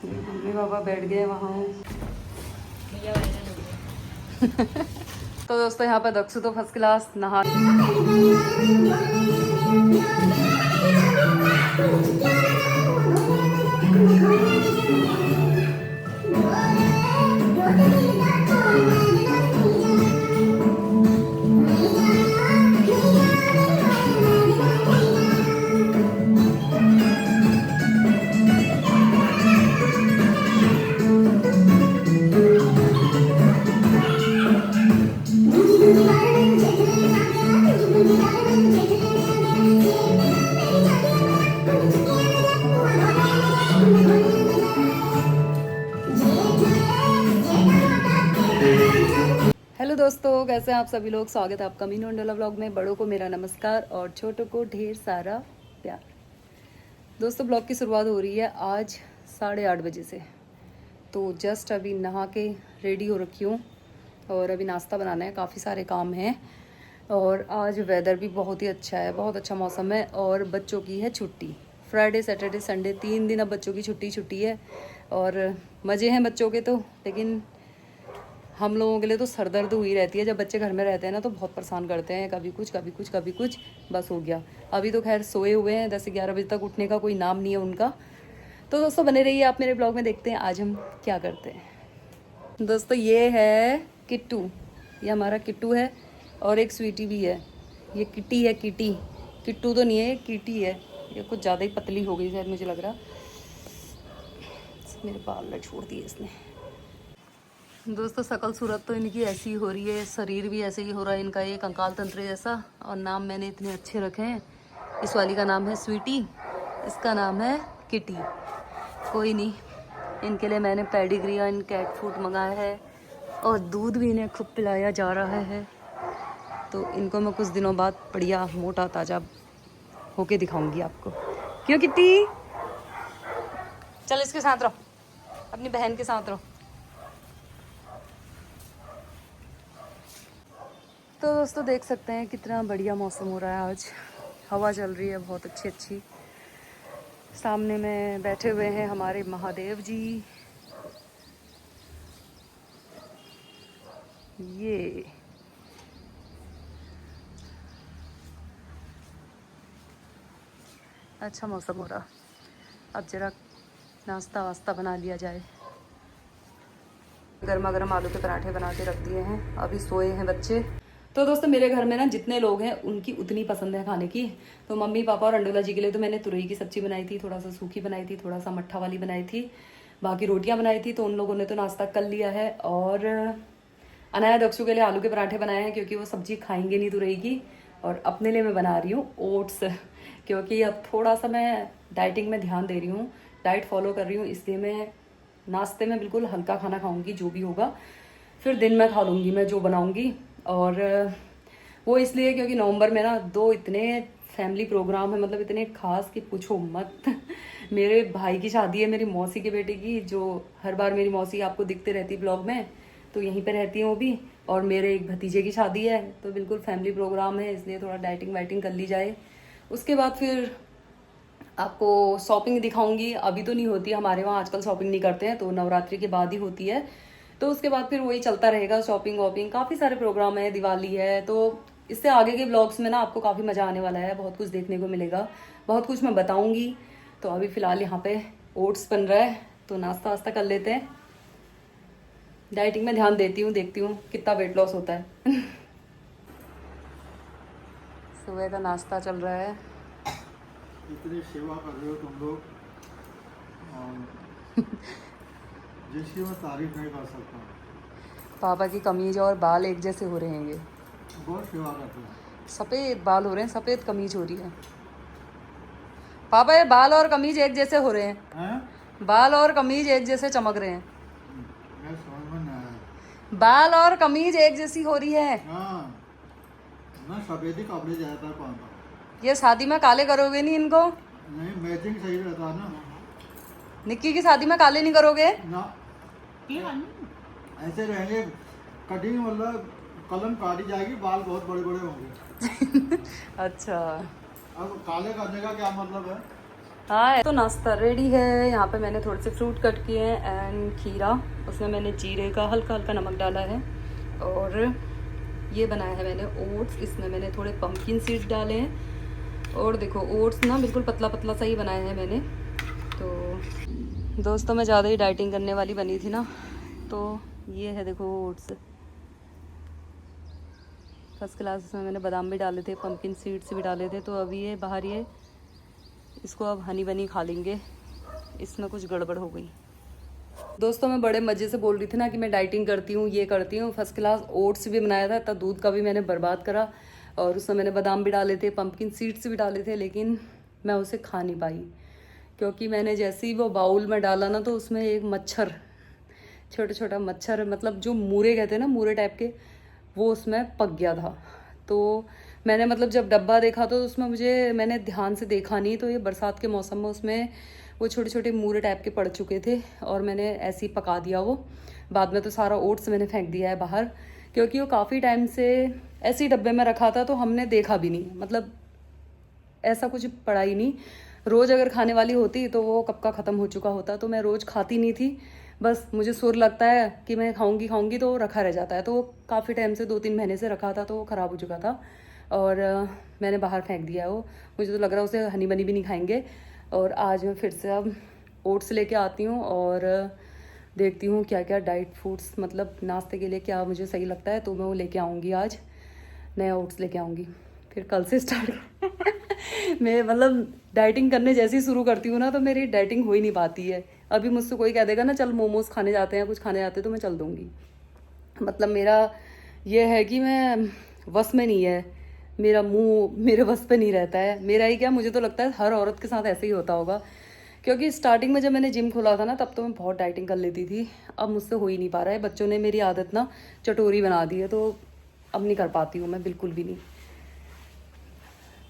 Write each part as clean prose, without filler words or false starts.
Mummy papa बैठ गए वहाँ। तो दोस्तों यहाँ पर दक्षु तो फर्स्ट क्लास नहा। हेलो दोस्तों, कैसे हैं आप सभी लोग। स्वागत है आपका मीनू अंडोला व्लॉग में। बड़ों को मेरा नमस्कार और छोटों को ढेर सारा प्यार। दोस्तों ब्लॉग की शुरुआत हो रही है आज 8:30 बजे से। तो जस्ट अभी नहा के रेडी हो रखी हूँ और अभी नाश्ता बनाना है। काफ़ी सारे काम हैं और आज वेदर भी बहुत ही अच्छा है, बहुत अच्छा मौसम है। और बच्चों की है छुट्टी, फ्राइडे सैटरडे संडे 3 दिन अब बच्चों की छुट्टी है और मज़े हैं बच्चों के तो। लेकिन हम लोगों के लिए तो सरदर्द हुई रहती है। जब बच्चे घर में रहते हैं ना तो बहुत परेशान करते हैं, कभी कुछ कभी कुछ कभी कुछ। बस हो गया। अभी तो खैर सोए हुए हैं, 10-11 बजे तक उठने का कोई नाम नहीं है उनका। तो दोस्तों बने रहिए आप मेरे ब्लॉग में, देखते हैं आज हम क्या करते हैं। दोस्तों ये है किट्टू, ये हमारा किट्टू है और एक स्वीटी भी है। ये किटी है, किटी। किट्टू तो नहीं है, किटी है। ये कुछ ज़्यादा ही पतली हो गई शायद, मुझे लग रहा। मेरे बाल छोड़ दिए इसने। दोस्तों शकल सूरत तो इनकी ऐसी ही हो रही है, शरीर भी ऐसे ही हो रहा है इनका, एक कंकाल तंत्र जैसा। और नाम मैंने इतने अच्छे रखे हैं। इस वाली का नाम है स्वीटी, इसका नाम है किटी। कोई नहीं, इनके लिए मैंने पेडिग्री एंड कैट फूड मंगाया है और दूध भी इन्हें खूब पिलाया जा रहा है। तो इनको मैं कुछ दिनों बाद बढ़िया मोटा ताज़ा होके दिखाऊंगी आपको। क्यों किटी, चल इसके साथ रहो, अपनी बहन के साथ रहो। तो दोस्तों देख सकते हैं कितना बढ़िया मौसम हो रहा है आज। हवा चल रही है बहुत अच्छी अच्छी। सामने में बैठे हुए हैं हमारे महादेव जी। ये अच्छा मौसम हो रहा। अब जरा नाश्ता वास्ता बना लिया जाए। गर्मा गर्म आलू के पराठे बना के रख दिए हैं, अभी सोए हैं बच्चे। तो दोस्तों मेरे घर में ना जितने लोग हैं उनकी उतनी पसंद है खाने की। तो मम्मी पापा और अंडोला जी के लिए तो मैंने तुरई की सब्जी बनाई थी, थोड़ा सा सूखी बनाई थी, थोड़ा सा मट्ठा वाली बनाई थी, बाकी रोटियां बनाई थी। तो उन लोगों ने तो नाश्ता कर लिया है। और अनाया दक्षु के लिए आलू के पराठे बनाए हैं क्योंकि वो सब्जी खाएंगे नहीं तुरई की। और अपने लिए मैं बना रही हूँ ओट्स, क्योंकि अब थोड़ा सा मैं डाइटिंग में ध्यान दे रही हूँ, डाइट फॉलो कर रही हूँ। इसलिए मैं नाश्ते में बिल्कुल हल्का खाना खाऊंगी, जो भी होगा फिर दिन में खा लूँगी मैं जो बनाऊँगी। और वो इसलिए क्योंकि नवंबर में ना 2 इतने फैमिली प्रोग्राम है, मतलब इतने खास कि पूछो मत। मेरे भाई की शादी है, मेरी मौसी के बेटे की, जो हर बार मेरी मौसी आपको दिखते रहती ब्लॉग में, तो यहीं पे रहती है वो भी। और मेरे एक भतीजे की शादी है, तो बिल्कुल फैमिली प्रोग्राम है, इसलिए थोड़ा डाइटिंग वाइटिंग कर ली जाए। उसके बाद फिर आपको शॉपिंग दिखाऊंगी। अभी तो नहीं होती हमारे वहाँ, आजकल शॉपिंग नहीं करते हैं, तो नवरात्रि के बाद ही होती है। तो उसके बाद फिर वही चलता रहेगा, शॉपिंग वॉपिंग। काफ़ी सारे प्रोग्राम है, दिवाली है। तो इससे आगे के ब्लॉग्स में ना आपको काफ़ी मज़ा आने वाला है, बहुत कुछ देखने को मिलेगा, बहुत कुछ मैं बताऊंगी। तो अभी फ़िलहाल यहाँ पे ओट्स बन रहा है, तो नाश्ता वास्ता कर लेते हैं। डाइटिंग में ध्यान देती हूँ, देखती हूँ कितना वेट लॉस होता है। सुबह का नाश्ता चल रहा है। इतनी सेवा कर रहे हो तुम लोग, जिसकी मैं तारीफ नहीं कर सकता। पापा की कमीज और बाल एक जैसे हो रहे हैं, ये बहुत सेवा करते हैं। सफ़ेद बाल हो रहे हैं, सफ़ेद कमीज हो रही है। पापा ये बाल और कमीज एक जैसे हो रहे हैं, बाल और कमीज एक जैसे चमक रहे हैं। मैं समझ में नहीं आया। बाल और कमीज एक जैसी हो रही है। हाँ, मैं सफेद ही कपड़े ज़्यादातर पहनता हूँ। ये शादी में काले करोगे नहीं इनको? नहीं, मैचिंग सही रहता है ना। निक्की की शादी में काले नहीं करोगे ना, ऐसे रहेंगे। कटिंग मतलब कलम काटी जाएगी, बाल बहुत बड़े बड़े होंगे। अच्छा, अब काले करने का क्या मतलब है? हाँ, तो नाश्ता रेडी है। यहाँ पे मैंने थोड़े से फ्रूट कट किए हैं एंड खीरा, उसमें मैंने जीरे का हल्का हल्का नमक डाला है। और ये बनाया है मैंने ओट्स, इसमें मैंने थोड़े पम्पकिन सीड्स डाले हैं। और देखो ओट्स ना बिल्कुल पतला पतला सा ही बनाया है मैंने। तो दोस्तों मैं ज़्यादा ही डाइटिंग करने वाली बनी थी ना, तो ये है देखो ओट्स फर्स्ट क्लास। इसमें मैंने बादाम भी डाले थे, पम्पकिन सीड्स भी डाले थे। तो अभी ये बाहर ये इसको अब हनी बनी खा लेंगे, इसमें कुछ गड़बड़ हो गई। दोस्तों मैं बड़े मज़े से बोल रही थी ना कि मैं डाइटिंग करती हूँ, ये करती हूँ। फर्स्ट क्लास ओट्स भी बनाया था, तब दूध का भी मैंने बर्बाद करा और उसमें मैंने बादाम भी डाले थे, पम्पकिन सीड्स भी डाले थे, लेकिन मैं उसे खा नहीं पाई क्योंकि मैंने जैसे ही वो बाउल में डाला ना तो उसमें एक मच्छर, छोटा छोटा मच्छर, मतलब जो मूरे कहते हैं ना, मूरे टाइप के, वो उसमें पक गया था। तो मैंने मतलब जब डब्बा देखा तो उसमें मैंने ध्यान से देखा नहीं, तो ये बरसात के मौसम में उसमें वो छोटे छोटे मूरे टाइप के पड़ चुके थे और मैंने ऐसे ही पका दिया वो। बाद में तो सारा ओट्स मैंने फेंक दिया है बाहर, क्योंकि वो काफ़ी टाइम से ऐसे ही डब्बे में रखा था तो हमने देखा भी नहीं, मतलब ऐसा कुछ पड़ा ही नहीं। रोज़ अगर खाने वाली होती तो वो कब का ख़त्म हो चुका होता। तो मैं रोज़ खाती नहीं थी, बस मुझे सुर लगता है कि मैं खाऊंगी तो रखा रह जाता है। तो वो काफ़ी टाइम से 2-3 महीने से रखा था तो वो ख़राब हो चुका था और मैंने बाहर फेंक दिया वो। मुझे तो लग रहा है उसे हनी बनी भी नहीं खाएंगे। और आज मैं फिर से अब ओट्स लेके आती हूँ और देखती हूँ क्या क्या डाइट फूड्स, मतलब नाश्ते के लिए क्या मुझे सही लगता है, तो मैं वो लेके आऊँगी। आज नया ओट्स लेके आऊँगी, फिर कल से स्टार्ट मैं मतलब डाइटिंग करने जैसे ही शुरू करती हूँ ना तो मेरी डाइटिंग हो ही नहीं पाती है। अभी मुझसे कोई कह देगा ना चल मोमोज खाने जाते हैं, कुछ खाने जाते हैं, तो मैं चल दूँगी। मतलब मेरा ये है कि मैं बस में नहीं है, मेरा मुंह मेरे बस पे नहीं रहता है। मेरा ही क्या, मुझे तो लगता है हर औरत के साथ ऐसे ही होता होगा, क्योंकि स्टार्टिंग में जब मैंने जिम खोला था ना तब तो मैं बहुत डाइटिंग कर लेती थी। अब मुझसे हो ही नहीं पा रहा है, बच्चों ने मेरी आदत ना चटोरी बना दी है, तो अब नहीं कर पाती हूँ मैं, बिल्कुल भी नहीं।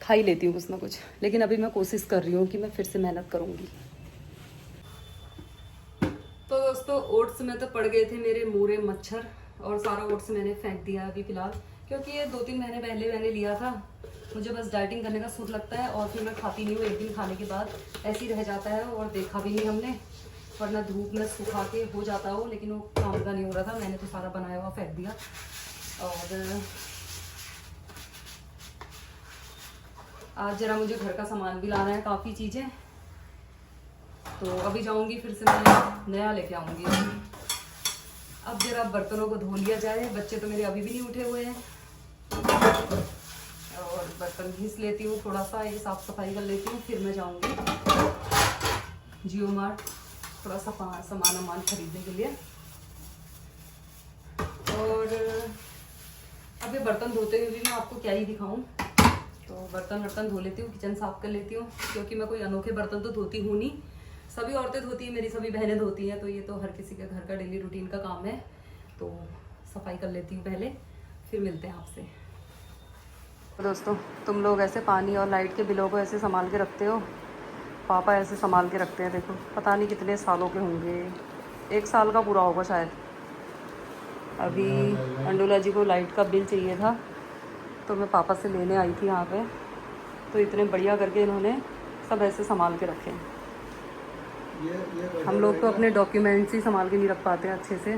खा ही लेती हूँ कुछ ना कुछ, लेकिन अभी मैं कोशिश कर रही हूँ कि मैं फिर से मेहनत करूँगी। तो दोस्तों ओट्स में तो पड़ गए थे मेरे मूरे मच्छर और सारा ओट्स मैंने फेंक दिया अभी फिलहाल, क्योंकि ये 2-3 महीने पहले मैंने लिया था। मुझे बस डाइटिंग करने का सूट लगता है और फिर मैं खाती नहीं हूँ, एक दिन खाने के बाद ऐसे ही रह जाता है और देखा भी नहीं हमने, वरना धूप में सुखा के हो जाता हो, लेकिन वो काम का नहीं हो रहा था। मैंने तो सारा बनाया हुआ फेंक दिया। और आज जरा मुझे घर का सामान भी लाना है, काफ़ी चीज़ें, तो अभी जाऊंगी फिर से मैं नया लेके आऊंगी। अब जरा बर्तनों को धो लिया जाए, बच्चे तो मेरे अभी भी नहीं उठे हुए हैं, और बर्तन घिस लेती हूँ थोड़ा सा, ये साफ सफाई कर लेती हूँ, फिर मैं जाऊंगी जियो मार्ट थोड़ा सा सामान खरीदने के लिए। और अभी बर्तन धोते हुए भी मैं आपको क्या ही दिखाऊं, तो बर्तन धो लेती हूँ, किचन साफ कर लेती हूँ, क्योंकि मैं कोई अनोखे बर्तन तो धोती हूँ नहीं, सभी औरतें धोती हैं, मेरी सभी बहनें धोती हैं, तो ये तो हर किसी के घर का डेली रूटीन का काम है। तो सफाई कर लेती हूँ पहले, फिर मिलते हैं आपसे। दोस्तों तुम लोग ऐसे पानी और लाइट के बिलों को ऐसे संभाल के रखते हो, पापा ऐसे संभाल के रखते हैं। देखो पता नहीं कितने सालों के होंगे, 1 साल का पूरा होगा शायद। अभी अंडोला जी को लाइट का बिल चाहिए था तो मैं पापा से लेने आई थी यहाँ पे, तो इतने बढ़िया करके इन्होंने सब ऐसे संभाल के रखे हैं। हम लोग तो अपने डॉक्यूमेंट्स ही संभाल के नहीं रख पाते हैं अच्छे से।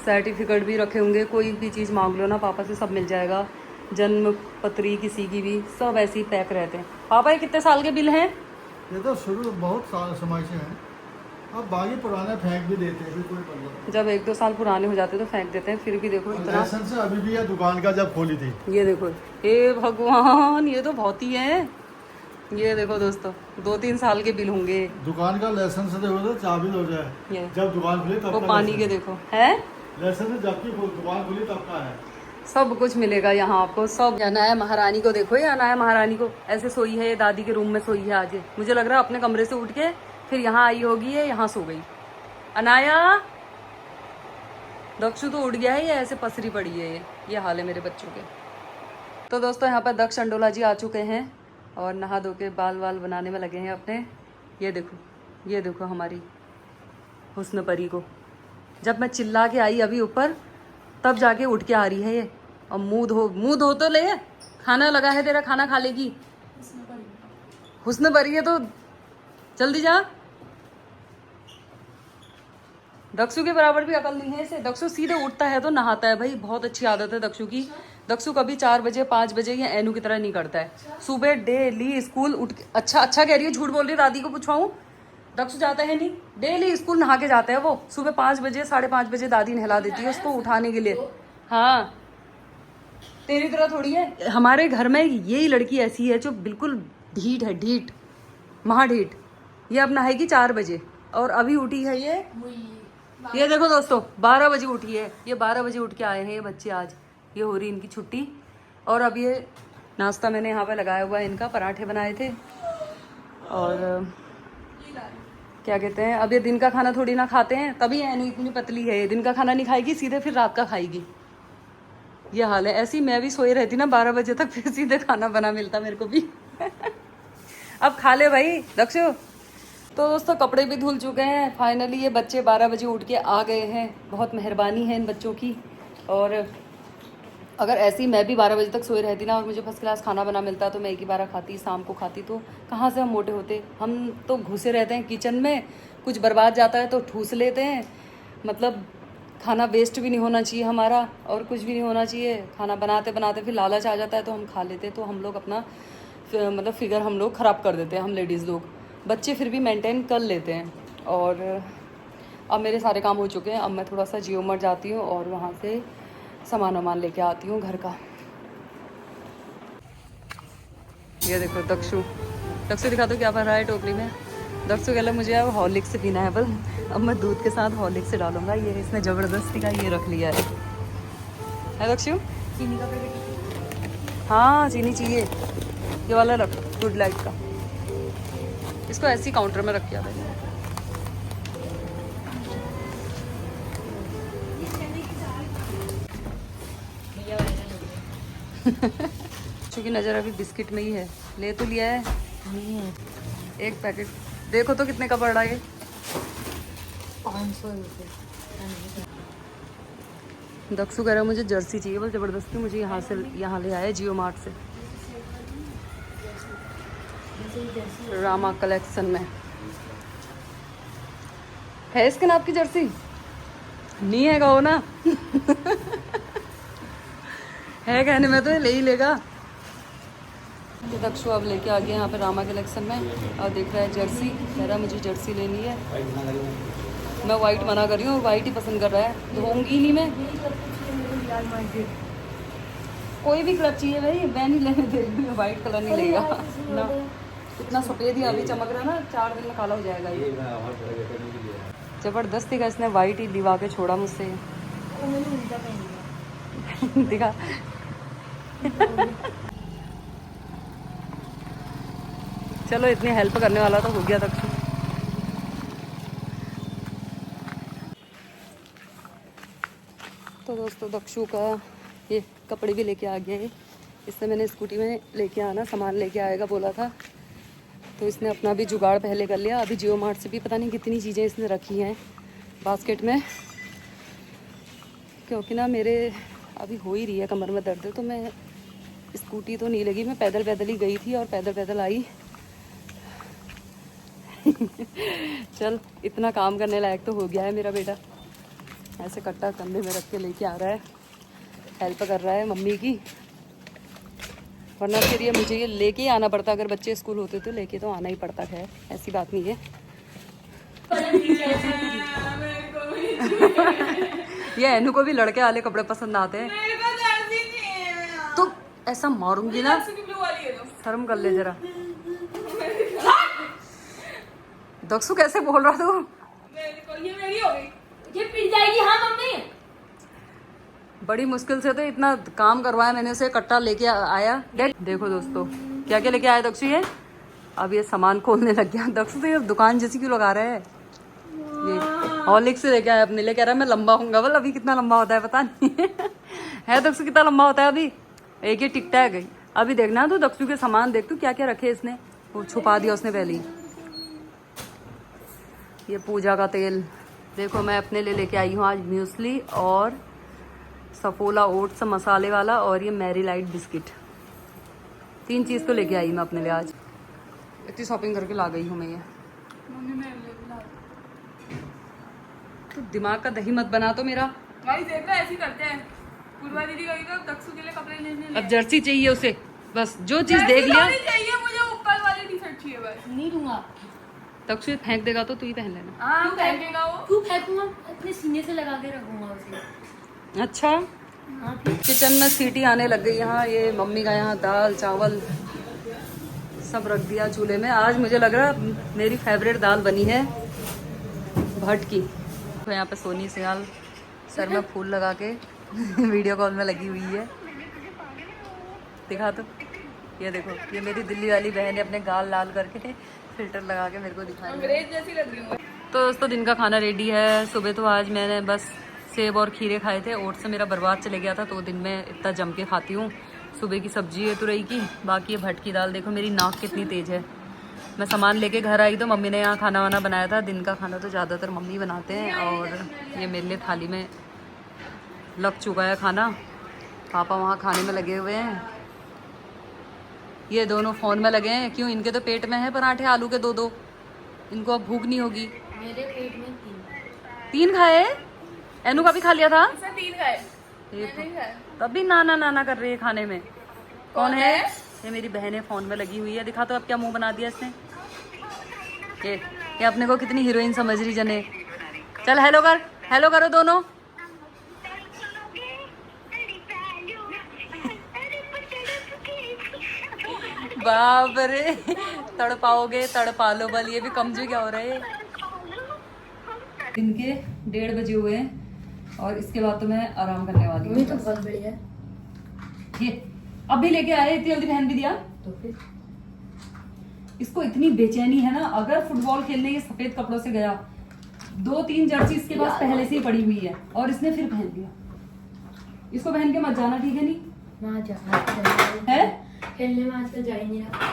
सर्टिफिकेट भी रखे होंगे, कोई भी चीज़ मांग लो ना पापा से सब मिल जाएगा, जन्म पत्री किसी की भी, सब ऐसे ही पैक रहते हैं। पापा ये कितने साल के बिल हैं? ये तो शुरू बहुत साल समय से हैं, अब बाकी पुराने फेंक भी देते हैं, कोई प्रॉब्लम। जब 1-2 साल पुराने हो जाते तो फेंक देते हैं, फिर भी देखो इतना। लाइसेंस अभी भी है दुकान का, जब खोली थी। ये देखो, हे भगवान, ये तो बहुत ही है। ये देखो दोस्तों 2-3 साल के बिल होंगे। दुकान का लाइसेंस तो चाबी हो जाए, ये जब दुकान खुली तब वो का पानी के देखो है लाइसेंस, जबकि दुकान खुली तब का है। सब कुछ मिलेगा यहाँ आपको, सब। अनाया महारानी को देखो, ये अनाया महारानी को ऐसे सोई है, ये दादी के रूम में सोई है आज। मुझे लग रहा है अपने कमरे से उठ के फिर यहाँ आई होगी, ये यहाँ सो गई। अनाया, दक्षु तो उठ गया है, ये ऐसे पसरी पड़ी है। ये हाल है मेरे बच्चों के। तो दोस्तों यहाँ पर दक्ष अंडोला जी आ चुके हैं और नहा धो के बाल वाल बनाने में लगे हैं अपने। ये देखो हमारी हुस्न परी को, जब मैं चिल्ला के आई अभी ऊपर तब जाके उठ के आ रही है ये। और मुंह धो तो ले, खाना लगा है तेरा, खाना खा लेगी। हुस्न परी है तो जल्दी जा। दक्षु के बराबर भी अकल नहीं है इसे। दक्षु सीधे उठता है तो नहाता है भाई, बहुत अच्छी आदत है दक्षु की। दक्षु कभी 4 बजे 5 बजे या एनू की तरह नहीं करता है। सुबह डेली स्कूल उठ के, अच्छा कह रही है, झूठ बोल रही है, दादी को पूछवाऊं। दक्षु जाता है नहीं, डेली स्कूल नहा के जाता है वो। सुबह 5 बजे 5:30 बजे दादी नहला देती है उसको उठाने के लिए। हाँ तेरी तरह थोड़ी है। हमारे घर में यही लड़की ऐसी है जो बिल्कुल ढीठ है, ढीठ, महाढीठ। ये अब नहाएगी 4 बजे और अभी उठी है ये देखो दोस्तों 12 बजे उठी है ये। 12 बजे उठ के आए हैं ये बच्चे आज। ये हो रही इनकी छुट्टी। और अब ये नाश्ता मैंने यहाँ पे लगाया हुआ है इनका, पराठे बनाए थे। और क्या कहते हैं, अब ये दिन का खाना थोड़ी ना खाते हैं, तभी एनू इतनी पतली है। ये दिन का खाना नहीं खाएगी, सीधे फिर रात का खाएगी। ये हाल है। ऐसी मैं भी सोई रहती ना 12 बजे तक, फिर सीधे खाना बना मिलता मेरे को भी। अब खा ले भाई दक्षु। तो दोस्तों कपड़े भी धुल चुके हैं फाइनली। ये बच्चे 12 बजे उठ के आ गए हैं, बहुत मेहरबानी है इन बच्चों की। और अगर ऐसे ही मैं भी 12 बजे तक सोई रहती ना और मुझे फर्स्ट क्लास खाना बना मिलता तो मैं एक ही बार खाती, शाम को खाती, तो कहाँ से हम मोटे होते। हम तो घुसे रहते हैं किचन में, कुछ बर्बाद जाता है तो ठूस लेते हैं। मतलब खाना वेस्ट भी नहीं होना चाहिए हमारा और कुछ भी नहीं होना चाहिए। खाना बनाते बनाते फिर लालच आ जाता है तो हम खा लेते हैं। तो हम लोग अपना मतलब फिगर हम लोग ख़राब कर देते हैं, हम लेडीज़ लोग। बच्चे फिर भी मेंटेन कर लेते हैं। और अब मेरे सारे काम हो चुके हैं। अब मैं थोड़ा सा जियो मार्ट जाती हूँ और वहाँ से सामान वामान लेके आती हूँ घर का। ये देखो दक्षु दिखा दो क्या भर रहा है टोकरी में। दक्षु कह मुझे अब हॉर्लिक्स से पीना है, बल अब मैं दूध के साथ हॉर्लिक्स से डालूंगा। ये इसने ज़बरदस्ती का ये रख लिया है दक्षु। चीनी का पैकेट? हाँ चीनी चाहिए, ये वाला रख, गुड लाइट का। इसको ऐसी काउंटर में रख किया मैंने। चूँकि नज़र अभी बिस्किट में ही है। ले तो लिया है एक पैकेट। देखो तो कितने का पड़ रहा है ये? 500 रुपये। दक्षु कह रहा है मुझे जर्सी चाहिए, बस ज़बरदस्ती मुझे यहाँ ले आया जियो मार्ट से, रामा कलेक्शन में। है इसके नाप की जर्सी? नहीं है कहो ना। है कहने में तो ये ले ही लेगा। तो दक्षु अब लेके आ गया यहाँ पे रामा कलेक्शन में और देख रहा है जर्सी। कह रहा है मुझे जर्सी लेनी है। मैं वाइट मना कर रही हूँ, वाइट ही पसंद कर रहा है। धोऊंगी नहीं मैं, कोई भी कलर चाहिए भाई, मैं नहीं लेने दे रही हूँ। वाइट कलर नहीं लेगा ना, इतना सफ़ेद ही अभी चमक रहा है ना, 4 दिन में काला हो जाएगा ये। ज़बरदस्ती का इसने वाइट ही दिवा के छोड़ा मुझसे। दिखा। चलो इतनी हेल्प करने वाला तो हो गया दक्षु। तो दोस्तों दक्षु का ये कपड़े भी लेके आ गया है। इसने मैंने स्कूटी में लेके आना, सामान लेके आएगा बोला था, तो इसने अपना भी जुगाड़ पहले कर लिया। अभी जियो मार्ट से भी पता नहीं कितनी चीज़ें इसने रखी हैं बास्केट में, क्योंकि ना मेरे अभी हो ही रही है कमर में दर्द, तो मैं स्कूटी तो नहीं लगी, मैं पैदल पैदल ही गई थी और पैदल पैदल आई। चल इतना काम करने लायक तो हो गया है मेरा बेटा। ऐसे कट्टा कंधे में रख के लेके आ रहा है, हेल्प कर रहा है मम्मी की। वरना फिर ये मुझे ये लेके ही आना पड़ता। अगर बच्चे स्कूल होते तो लेके तो आना ही पड़ता है, ऐसी बात नहीं है। ये एनू को भी लड़के वाले कपड़े पसंद आते हैं। तो ऐसा मारूंगी ना, शर्म कर ले जरा। दक्षु कैसे बोल रहा तू? ये मेरी हो गई, ये पिट जाएगी। हाँ मम्मी, बड़ी मुश्किल से तो इतना काम करवाया मैंने उसे, कट्टा लेके आया। देखो दोस्तों क्या क्या लेके आया दक्षु ये। अब ये सामान खोलने लग गया। दक्षु तो ये दुकान जैसी क्यों लगा रहा है। ये हॉर्लिक्स से लेके आया अपने लिए, कह रहा है मैं लंबा होऊंगा। बोल अभी कितना लंबा होता है पता नहीं। है दक्षु कितना लंबा होता है अभी? एक ही टिकटा है गई। अभी देखना तो दक्षु के सामान देख, तू क्या क्या रखे इसने, वो छुपा दिया उसने पहले ही। ये पूजा का तेल देखो, मैं अपने लिए लेके आई हूँ आज म्यूसली और सफोला ओट्स मसाले वाला, और ये मैरी लाइट बिस्किट। 3 चीज़ तो लेके आई मैं अपने लिए आज। इतनी शॉपिंग करके ला गई हूँ मैं ये। मम्मी मैं बना तो दिमाग का दही मत बना तो मेरा। भाई देखो ऐसे ही करते हैं। पूर्वा दीदी गई तो दक्षु के लिए कपड़े लेने अब जर्सी चाहिए उसे, बस जो चीज देख लिया। चाहिए मुझे ऊपर वाली टी शर्ट चाहिए बस। नहीं दूंगा। तक्षु फेंक देगा तो तू ही पहन लेना। हाँ फेंकेगा वो। क्यों फेंकूंगा? अपने सीने से लगा के रखूंगा उसे। अच्छा, हाँ फिर किचन में सीटी आने लग गई। यहाँ ये मम्मी का यहाँ दाल चावल सब रख दिया चूल्हे में। आज मुझे लग रहा मेरी फेवरेट दाल बनी है भट की। तो यहाँ पे सोनी सियाल सर में फूल लगा के वीडियो कॉल में लगी हुई है। दिखा तो, ये देखो, ये मेरी दिल्ली वाली बहन ने अपने गाल लाल करके फिल्टर लगा के मेरे को दिखाया। अंग्रेज जैसी लग रही हूँ। तो दोस्तों दिन का खाना रेडी है। सुबह तो आज मैंने बस सेब और खीरे खाए थे। ओट्स से मेरा बर्बाद चले गया था, तो दिन में इतना जम के खाती हूँ। सुबह की सब्जी है तुरई की, बाकी ये भट की दाल। देखो मेरी नाक कितनी तेज़ है। मैं सामान लेके घर आई तो मम्मी ने यहाँ खाना वाना बनाया था। दिन का खाना तो ज़्यादातर मम्मी बनाते हैं, और ये मेरे लिए थाली में लग चुका है खाना। पापा वहाँ खाने में लगे हुए हैं। ये दोनों फ़ोन में लगे हैं। क्यों? इनके तो पेट में है पराठे आलू के 2-2। इनको अब भूख नहीं होगी। मेरे पेट में 3 खाए? एनू का भी खा लिया था। इसने 3 खाए। ये नहीं खाए। तब भी नाना नाना कर रही है खाने में। कौन है? ये मेरी बहनें फोन में लगी हुई है। दिखा तो अब क्या मुंह बना दिया इसने। ये अपने को कितनी हीरोइन समझ रही जने। चल हेलो कर, हेलो करो दोनों। बाप रे, तड़पाओगे तड़पा लो बल। ये भी कमजोर क्या हो रहा है। दिन के 1:30 बजे हुए हैं और इसके बाद तो मैं आराम करने वाली हूँ। तो बहुत बढ़िया। ये अभी लेके आए, इतनी जल्दी पहन भी दिया। तो फिर इसको इतनी बेचैनी है ना। अगर फुटबॉल खेलने ये सफेद कपड़ों से गया, 2-3 जर्सी इसके पास पहले से ही पड़ी हुई है और इसने फिर पहन लिया। इसको पहन के मत जाना, ठीक है? नहीं वहाँ जा है खेलने में आजकल जा ही नहीं रहा।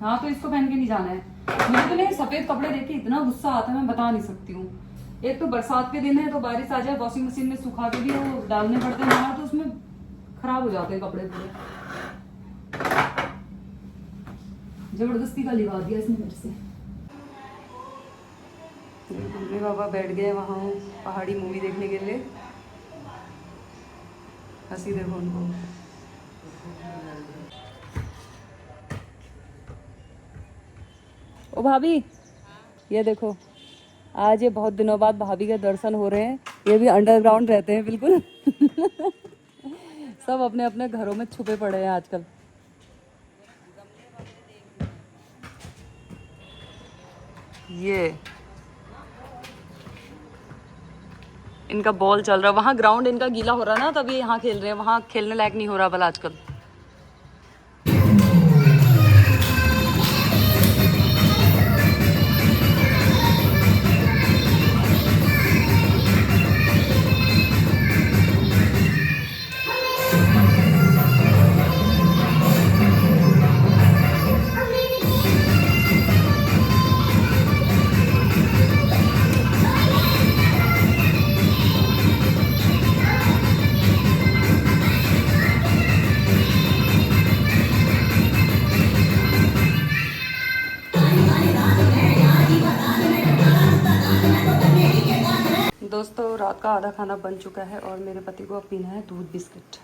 हाँ, तो इसको पहन के नहीं जाना है। मुझे तो नहीं सफेद कपड़े देख के इतना गुस्सा आता है, मैं बता नहीं सकती हूँ। एक तो बरसात के दिन है, तो बारिश आ जाए, वॉशिंग मशीन में सुखा के भी वो डालने पड़ते हैं बाहर, तो उसमें खराब हो जाते हैं कपड़े पूरे। जबरदस्ती का लिवा दिया इसने मेरे से। मम्मी पापा बैठ गए वहाँ पहाड़ी मूवी देखने के लिए। हंसी देखो उनको। ओ भाभी, ये देखो, आज ये बहुत दिनों बाद भाभी के दर्शन हो रहे हैं। ये भी अंडरग्राउंड रहते हैं बिल्कुल। सब अपने अपने घरों में छुपे पड़े हैं आजकल। ये इनका बॉल चल रहा है। वहाँ ग्राउंड इनका गीला हो रहा है ना, तब ये यहाँ खेल रहे हैं। वहाँ खेलने लायक नहीं हो रहा बल आजकल। दोस्तों रात का आधा खाना बन चुका है और मेरे पति को अब पीना है दूध बिस्किट।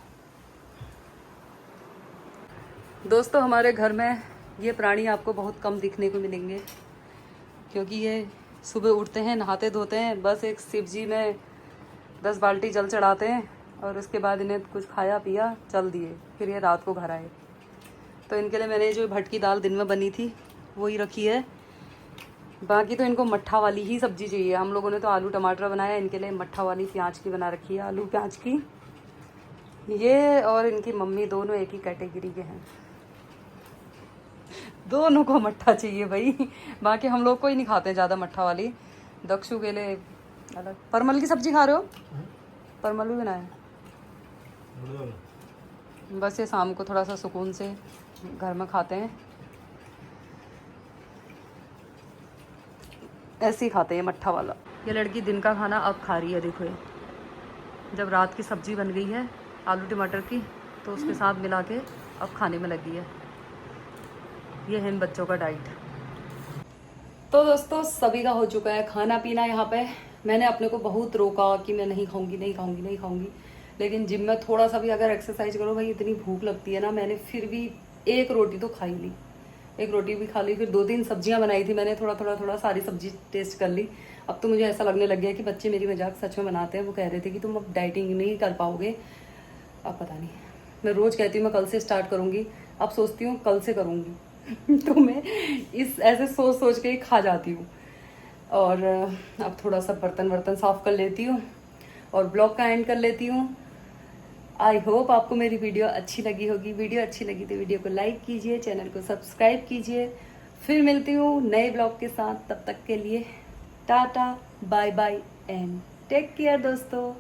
दोस्तों हमारे घर में ये प्राणी आपको बहुत कम दिखने को मिलेंगे, क्योंकि ये सुबह उठते हैं, नहाते धोते हैं, बस एक शिव जी में 10 बाल्टी जल चढ़ाते हैं और उसके बाद इन्हें कुछ खाया पिया चल दिए, फिर ये रात को घर आए। तो इनके लिए मैंने जो भट की दाल दिन में बनी थी वही रखी है। बाकी तो इनको मट्ठा वाली ही सब्जी चाहिए। हम लोगों ने तो आलू टमाटर बनाया, इनके लिए मट्ठा वाली प्याज की बना रखी है, आलू प्याज की। ये और इनकी मम्मी दोनों एक ही कैटेगरी के हैं, दोनों को मट्ठा चाहिए भाई। बाकी हम लोग कोई नहीं खाते हैं ज़्यादा मट्ठा वाली। दक्षु के लिए अलग। परमल की सब्जी खा रहे हो? परमल भी बनाए। बस ये शाम को थोड़ा सा सुकून से घर में खाते हैं, ऐसे ही खाते हैं मट्ठा वाला। ये लड़की दिन का खाना अब खा रही है। देखो ये जब रात की सब्जी बन गई है आलू टमाटर की, तो उसके साथ मिला के अब खाने में लगी है। ये है इन बच्चों का डाइट। तो दोस्तों सभी का हो चुका है खाना पीना। यहाँ पे मैंने अपने को बहुत रोका कि मैं नहीं खाऊंगी नहीं खाऊंगी नहीं खाऊंगी, लेकिन जिम में थोड़ा सा भी अगर एक्सरसाइज करो भाई इतनी भूख लगती है ना, मैंने फिर भी एक रोटी तो खा ही ली, एक रोटी भी खा ली। फिर 2-3 सब्जियां बनाई थी मैंने, थोड़ा सारी सब्जी टेस्ट कर ली। अब तो मुझे ऐसा लगने लग गया कि बच्चे मेरी मजाक सच में बनाते हैं। वो कह रहे थे कि तुम अब डाइटिंग नहीं कर पाओगे। अब पता नहीं, मैं रोज़ कहती हूँ मैं कल से स्टार्ट करूँगी, अब सोचती हूँ कल से करूँगी तो मैं इस ऐसे सोच सोच के ही खा जाती हूँ। और अब थोड़ा सा बर्तन साफ कर लेती हूँ और ब्लॉग का एंड कर लेती हूँ। आई होप आपको मेरी वीडियो अच्छी लगी होगी। वीडियो अच्छी लगी तो वीडियो को लाइक कीजिए, चैनल को सब्सक्राइब कीजिए। फिर मिलती हूँ नए ब्लॉग के साथ, तब तक के लिए tata bye bye and take care दोस्तों।